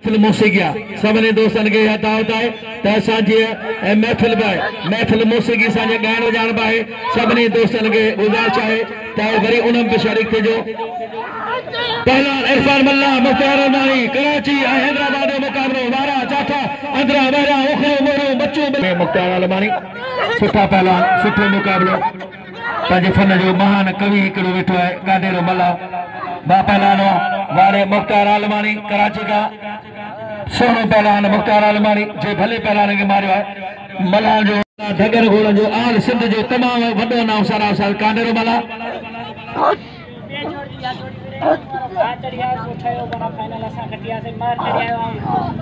महफिल मौसीक़ी सभिनी दोस्तनि खे दावत आहे त असांजी महफिल बि आहे महफिल मौसीक़ी असांजे ॻाइण वॼाइण बि आहे सभिनी दोस्तनि खे गुज़ारिश आहे त वरी उन में शरीक थिजो। पहलवान इरफान मल्ला मुख्तार अलमानी कराची ऐं हैदराबाद जो मुक़ाबिलो वारा चाठा अंदरा बहरा उखरो मोरो बच्चो मुख्तार अलमानी सुठा पहलवान सुठो मुक़ाबिलो पंहिंजे फन जो महान कवि हिकिड़ो वेठो आहे कादेरो मल्ला बा पहलवान वारे मुख्तार अलमानी कराची का सोनो पहलवान मुख्तार अलमानी जे भले पहलवान खे मारियो आहे मल्ला जो धगर घोड़न जो आल सिंध जो तमाम वडो नाम सारा साल कादेरो मल्ला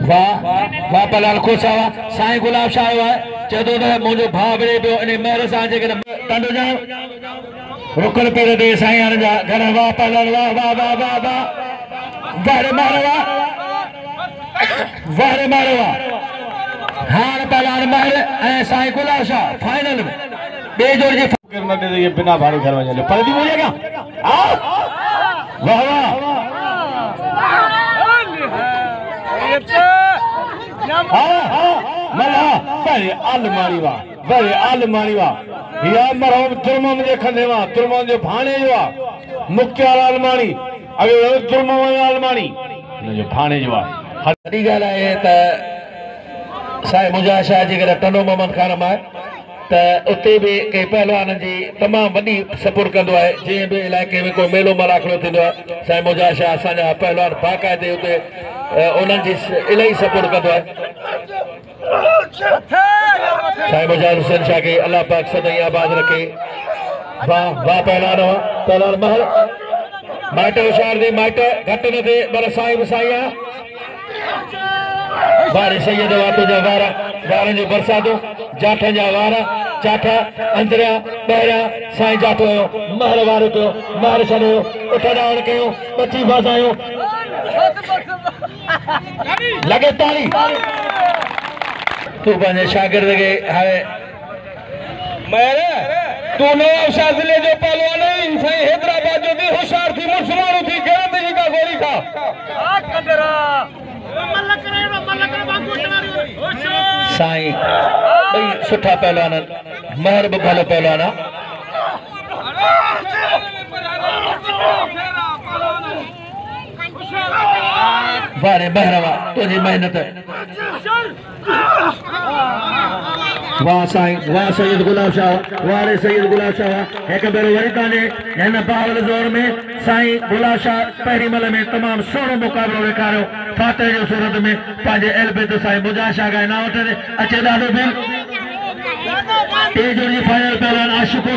वाह वाह पहलवान खोसा साईं गुलाब शाह आयो आहे चवंदो त मुंहिंजो भाउ विढ़े पियो इन महिर सां जेकॾहिं टंडो जाओ रुकल पीर ते साईं हाणे जा घर वाह पहलवान वाह वाह वाह वाह वाह वाह मारो वाह वाह मारो वाह हाणे पहलवान महिर ऐं साईं गुलाब शाह फाइनल में बे जोड़ जे ये बिना भाड़े घर वञे पर दी बोले क्या वाह वाह मल्ला बड़े अलमारी वाह बड़े अलमारी वाह या मरहम तुरमम जे खंदे वाह तुरमम जो भाणे जो वाह मुख्तार अलमानी अगर तुरमम अलमानी जो भाणे जो वाह हरी गाल है त साईं मुजाहिद शाह जी के टनो मोहम्मद खान में त उते भी के पहलवान जी तमाम वडी सपोर्ट कंदो है जे भी इलाके में कोई मेलो मराखड़ो थिंदो है साईं मुजाहिद शाह असांजा पहलवान बाकायदे उते उन्हनि जी इलाही सपोर्ट कंदो है साईं मुजाहिद हुसैन शाह के अल्लाह पाक सदाई आबाद रखे वाह वाह पहलवान महल माइट होशियार दे माइट घट न थे पर साईं साईं वारे सैयद वातो जा वारा वारनि जो बरसातो जाठनि जा वारा चाठा अंदरिया ॿाहिरियां साईं जाठो महल वारो कयो मार छॾियो उठ डाउन कयो बची बाज़ायो लगे ताली तू पंहिंजे शागिर्द खे हाणे महर तू नवाब शाह ज़िले जो पहलवान आहीं साईं हैदराबाद जो बि होशियार थी मुसलमानू थी गैरत जी का गोली खा साईं भाई सुठा पहलवान महर भी भलो पहलवान वारे बहरवा तुझी मेहनत वाह साईं वाह सैयद गुलाब शाह वारे सैयद गुलाब शाह एक बेरो वरी ताने हिन बावल ज़ोर में साईं गुलाब शाह पहिरीं मल में तमाम सुहिणो मुक़ाबिलो ॾेखारियो फातह जो सूरत में पंहिंजे एल्बे ते साईं मुजाहिद शाह खां इनाम वठे अचे ॾाढो बिल टे जोड़ जी फाइनल पहलवान आशिक़ हो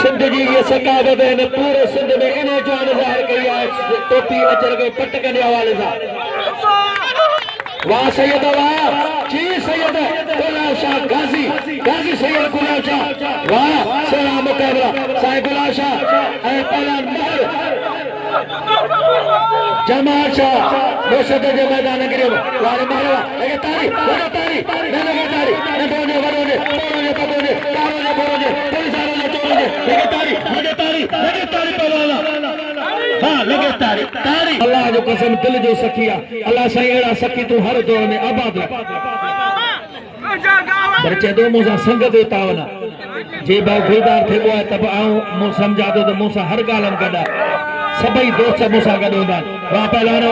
सिंध जी ये सकावत है पूरे सिंध में इन्हें जो ज़ाहिर कई है टोपी अचर के पट के हवाले से वाह सैयद वाह जी सैयद गुलाब शाह गाजी गाजी सैयद गुलाब शाह वाह सोना मुकाबला साईं गुलाब शाह ऐ पहलवान महर जमाल शाह मुर्शद के मैदान गिरियो वारे मारो लगे तारी न लगे तारी न दोने वरोने तोरोने पतोने तारोने बोरोने पुलिस आरोने चोरोने लगे तारी पहलवान हां लगे तारी अल्लाह जो कसम दिल जो सखिया अल्लाह साईं एड़ा सखी तू हर दौर में आबाद रख पर चेदो मुसा संगत उतावना जे बा गुलदार थे है तब आऊं मु समझा दो तो मुसा हर गालन कदा सभई दोस्त मुसा गड होंदा वाह पहलवान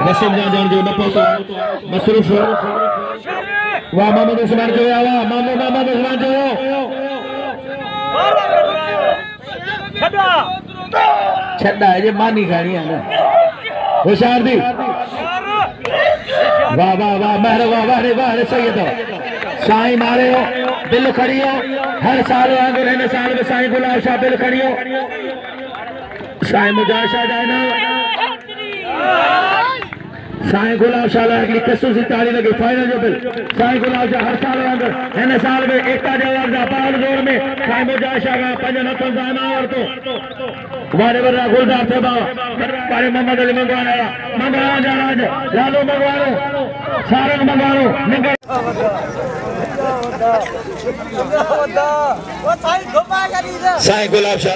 नसीब जान जो न पहुंचो मसरूफ वाह मोहम्मद उस्मान जो वाह मोहम्मद उस्मान जो छड़ा है जे मानी खानी है ना होशियार दी वाह वाह वाह महर वाह रे सैयद साईं मारे हो बिल खड़ियो हर साल वांगुर हिन साल में साईं गुलाब शाह बिल खड़ियो साईं मुजाहिद शाह जाना साईं गुलाब शाह लागी खसूसी ताली लगी फाइनल जो बिल साईं गुलाब शाह हर साल वांगुर हिन साल में एकता जवाब जा पाल जोर में साईं मुजाहिद शाह का पंज नथन दाना वरतो वारे वरा गुलदार थे बाबा वारे मोहम्मद अली मंगवाना जा राज लालो मंगवानो सारंग मंगवानो साईं गुलाब शाह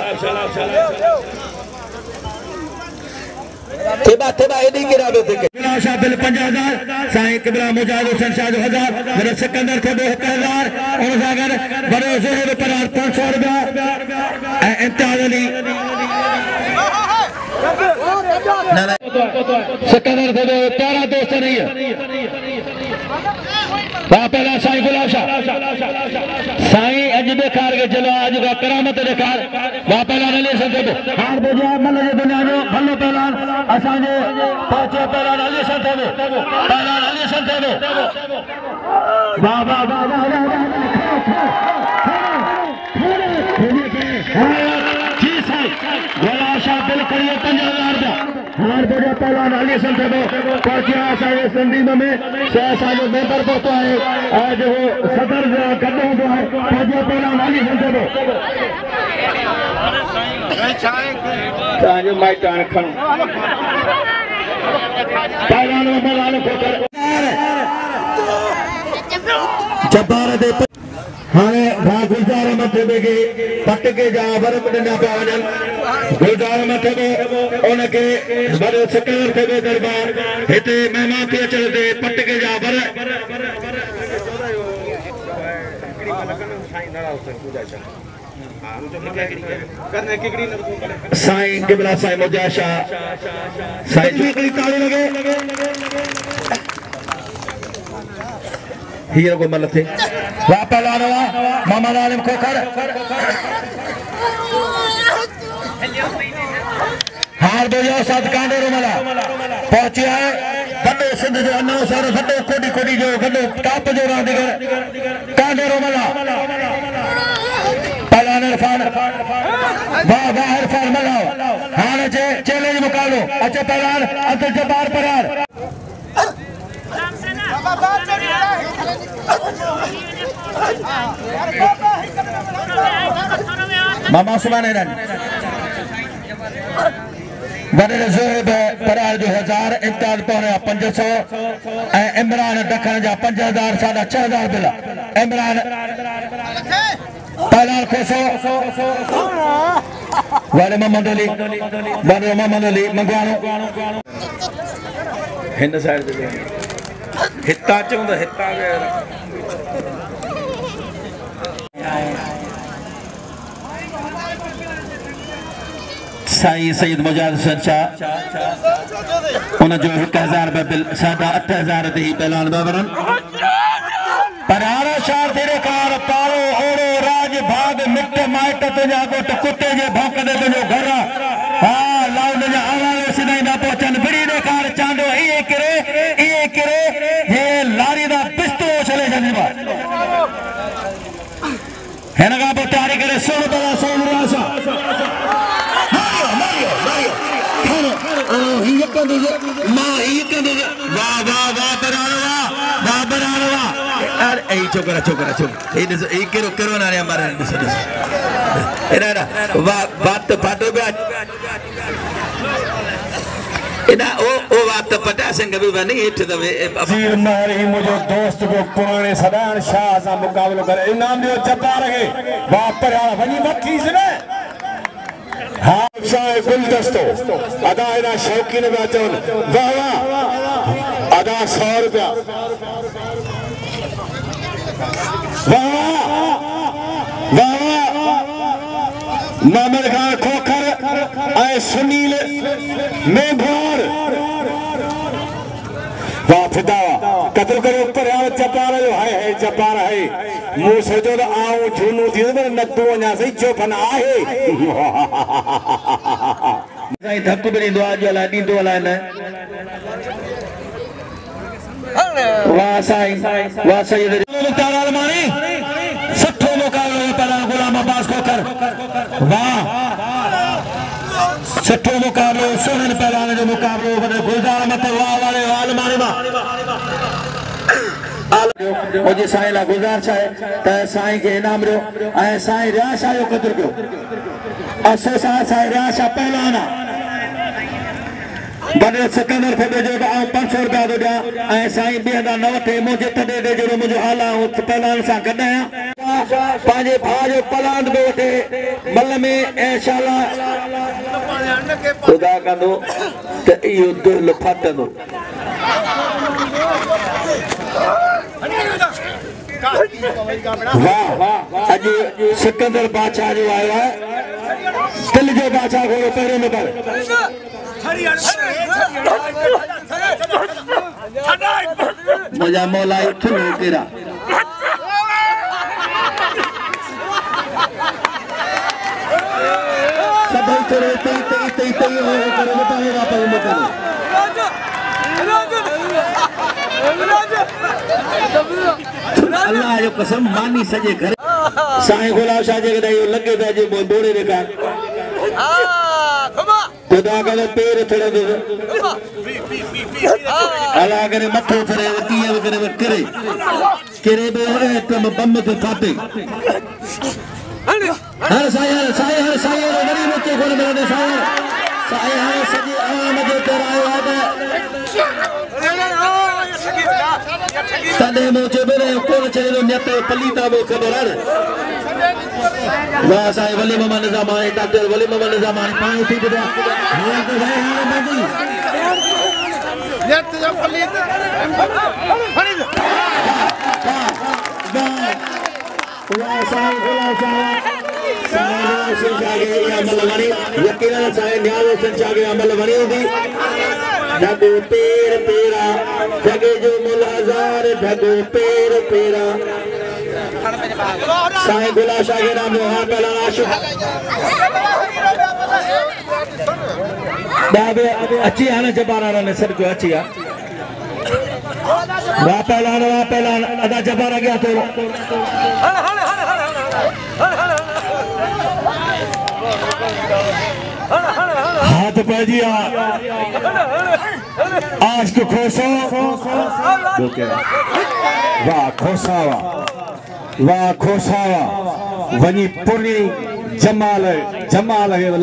तेबा तेबा एडी गिराबे थे गुलाब शाह बिल 50,000 साईं किबला मुजाहिद हुसैन शाह जो 1000 मेरे सिकंदर थे 1000 और सागर बड़े ज़ोहर परार 500 रुपया इम्तियाज अली सिकंदर थे 13 दोस्त नहीं है पहला साईं गुलाब शाह साईं अज देखार के चलो आज का करामत देखार वा पहला अली संत हार बोजा मन जे दुनिया जो भलो पहला असा जे पहुंचे पहला अली संत पहला अली संत वाह वाह वाह वाह जी साईं गुलाब शाह बिल करिए 50,000 का हार बोजा पहला अली संत पहुंचे असांजे संदीप में असांजो मेंबर पहुतो है आज वो सदर कदो हूंदो है पहुंचे पहला अली संत तव्हांजो माइक हाणे खणो पहलानो मलानो खोकर जब्बार दे हाणे भा गुलजार मथे के पटके जा वर ॾिना पिया वञनि गुलजार मथे उनखे वॾो सिकंदर थे दरबार हिते महिमान थी अचण ते पटके जा वर साईं किबला साईं मुजाहिद शाह साईं हिकिड़ी ताली लगे हीरो को मल थे वाह पहलवान मोहम्मद आलिम खोखर हार बोझो साथ कांडे रोमला पहुंचे है बड़े सिंध जो अन्नो सारो सॾो कोडी कोडी जो गॾो टॉप जो रांदीगर कांडे रोमला पहलवान इरफान वाह वाह इरफान मलाओ हाणे चैलेंज मुकाबलो अचे पहलवान अब्दुल जब्बार परार मामा सुभाणे वॾे ज़ोहब परार जो 1000 इम्तियाज पौने 500 ऐं इमरान ॾखण जा 5000 साढा 6000 बिल इमरान पहलवान खोसो वाले मोहम्मद अली मंगवाणो हिन साइड ते हिता चऊं त हिता साईं सईद मुजाहिद हुसैन शाह उनजो 1000 रुपया बिल 8000 ते ही पहलवान बाबरन परारा शाह तेरे कार पारो ओड़ो राज भाग मिट माइट तुझा गोट कुत्ते जे भौंकदे तुझो घर हाँ लाउड जा आवाज़ सिधाईंदा पहुचन बिड़ी दे कार चांदो इए करे ये लारी दा पिस्तो चले जंदीबा हिन खां पोइ तयारी करे सोन पला सोन रासा मारियो ही कंदो मां ही कंदो वाह वाह वाह बरानो वाह अरे ए छोकरा ए ॾिसो ए केरो ना रे मारे ॾिसो एड़ा बात फाटो बे एड़ा ओ बात पटा संग भी बनी हेठ दवे अफीर मारी मुझे दोस्त को पुराने सदान शाह सा मुकाबलो करे इनाम दियो जब्बार के वाह पर वनी मक्खी से ने हाँ शाह गुलदस्तो अदा इना शौकीन बा चवन वाह वाह अदा 100 रुपया मोहम्मद खान खोखर ऐं सुनील मेघवार वाह फिदावा कतल करे ऊपर आओ जब्बार जो है जब्बार है मुंह सोचो तो आऊं झूनू थी पर न तू वञा सही चोफन आहे साईं धक बि ॾींदो आहे जो अलाए ॾींदो अलाए न वाह साईं वाह सईद अलमानी सुठो मुकाबलो पहला गुलाम अब्बास खोखर वाह सुठो मुकाबलो सोहन पहलवान जो मुकाबलो वॾे गुलजार मत वाह वाले अलमानी मां मुझे साईं ला गुजार छाए त साईं के इनाम रो ऐं साईं रियाशा जो क़दर कयो असो साईं रियाशा पहलवान बने सिकंदर थे जो 500 रुपया तो ॾियां ऐं साईं ॿिए न वठे मुंहिंजे तॾहिं ते जहिड़ो मुंहिंजो हाल आहे पहलवान सां गॾु आहियां पंहिंजे भाउ जो पलांड बि वठे मल में ऐं शाला ख़ुदा कंदो त इहो दिलि फाटंदो वाह अॼु सिकंदर बादशाह जो आयो आहे दिलि जो बादशाह घोड़ो पहिरियों नंबर मुझा मौला थुलो केरा सभई करे तई हो करे मता हो वापस मत अल्लाह जो कसम मानी सजे घर साईं गुलाब शाह जे कदे लगे त जे बोड़े रे का खुदा करे पैर थड़े दे अल्लाह करे मथो थड़े कीअं करे करे बे तुम बम ते फाटे हर साईं गरीब के कोन मिलंदे साईं हर सजी आवाम जो तेरायो आहे तॾहिं मूं चइबो कोन चयो नियत पलीता बि ख़बर आहे वाह साईं वली मोहम्मद निज़ाम हाणे डॉक्टर वली मोहम्मद निज़ाम हाणे पाण थी ॿुधा हाणे त साईं हाणे बंदी नियत जो पलीत वाह साईं गुलाब शाह अमल वणी यकीनन साईं न्याज़ संचा के अमल वणी हूंदी ढगो पेर पेरा ढगे जो मुल हजार ढगो पेर पेरा साईं गुलाब शाह के नाम जो हार पहला आशिक बाबे अच्छी आने जबारा ने सर जो अच्छी आ वाह पहला अदा जबारा गया तो हाथ पैजिया आज तो खोसा वाह खोसावा वनी पुरी जमाल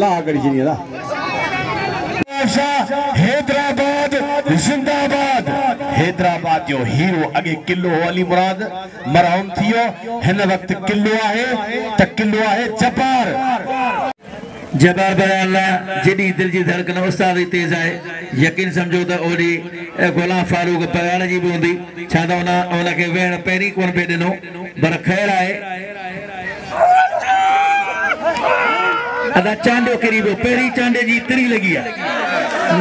ला करी छॾी हैदराबाद जिंदाबाद हैदराबाद जो हीरो अगे किलो अली मुराद मरहूम थियो हिन वक्त किलो आहे जब्बार बयान जॾहिं दिल जी धड़कन उस्ताद जी तेज आहे यकीन समझो त ओड़ी गुलाम फारूक बयान जी भी हूंदी छा त उनखे वेहण पहिरीं कोन पे ॾिनो पर ख़ैर आहे अदा चांडो किरी वियो पहिरीं चांडे जी तिरी लगी आहे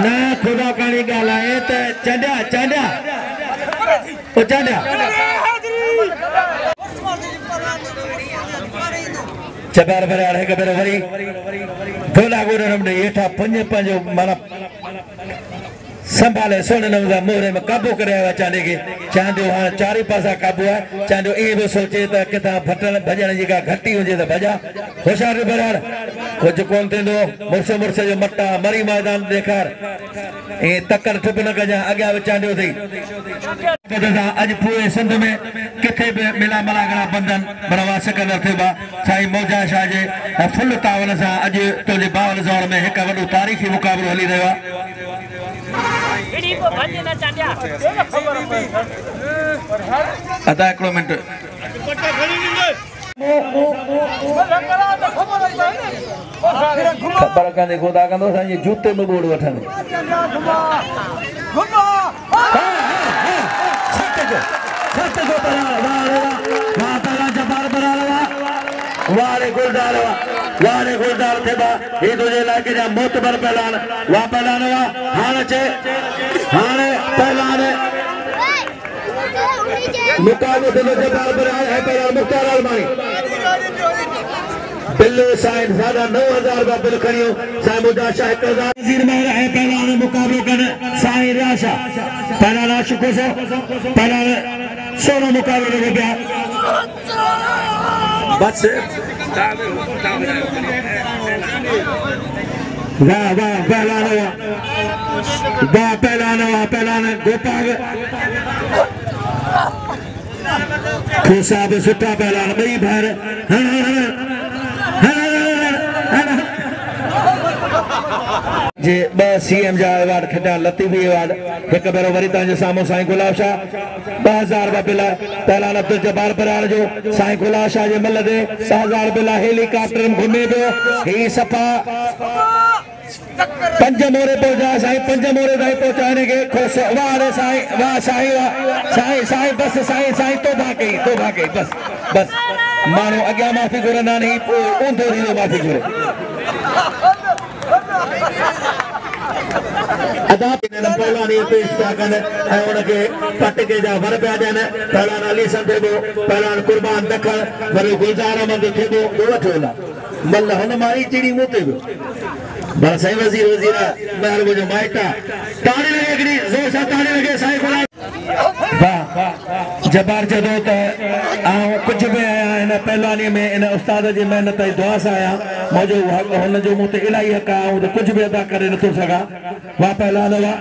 न खुदा काणी ॻाल्हि आहे त चांडा जबार बराड़ है कबे वरी गोला गोरे नमने हेठा पंजो माना संभाले सोने नमदा मोहरे में काबू करे आया चांदे के चांदो हां चारी पासा काबू है चांदो ए भी सोचे त किथा भटन भजन जी का घटी हो जे त भजा होशियार बराड़ कुछ कोन तेंदो मुरसे जो मट्टा मरी मैदान देखार ए तकर ठुप न कजा अग्या चांदो थई आज पूरे सिंध में किथे भी मिला मलागड़ा बंधन बनवा सकंदर थेबा साईं मौजा शाह जे फुल तावन सा आज तो जे 52 ज़ोर में एक वडो तारीखी मुकाबलो हली रहियो आहे अदा हिकिड़ो मिनट ख़बर कंदे खुदा कंदो असांजे जूते में बोड़ वठनि वारे गुलदार थे बा ये तुझे इलाके जा मोतबर पहलान वा पहलान वा हाने पहलान मुकाबले दिलो जबार बराए है पहलान मुख्तार अलमानी बिल्लो साइड ज्यादा 9000 रुपया बिल खड़ियो साईं मुदा शाह 1000 वजीर में है पहलान मुकाबलो कर साईं राशा पहलान आशिको सो पहलान 16 मुकाबले हो गया बस वाह पहलान गोपाल खोसा भी सुठा पहलान बई भर जे CM जा अवार्ड खटिया लतीफ़ी अवार्ड एक भेरो वरी तव्हांजे साम्हूं साईं गुलाब शाह 2000 रुपया बिल पहलान अब्दुल जब्बार बराड़ जो साईं गुलाब शाह जे मल ते 2000 बिल हेलीकॉप्टर घुमे पियो ही सफ़ा 5 मोरे पहुंचा साईं 5 मोरे ताईं पहुचाने के खुश वाह साईं वाह साईं वाह साईं साईं बस साईं साईं तोबा कई बस बस मानो अॻियां माफ़ी घुरंदा नहीं ऊंधो थींदो माफ़ी घुरे अदा पहलानी पेश पिया कनि ऐं उनखे पटके जा वर पिया ॾियनि पहलान अली सन थिए पियो पहलान कुर्बान दखण वरी गुलज़ार अहमद थिए पियो वठो मल हुन मां ई चिड़ी मूं ते पियो पर साईं वज़ीर महर मुंहिंजो माइटा ताड़ी लॻे हिकिड़ी ज़ोर सां ताड़ी लॻे साईं वाह जब्बार जदो त कुछ भी आया हिन पहलवानी में इन उस्ताद जी मेहनत जी दुआ सां आया मुझो हुन जो मूं ते इलाही हक़ आहे कुछ भी अदा करे नथो सघां वाह पहलवान वाह।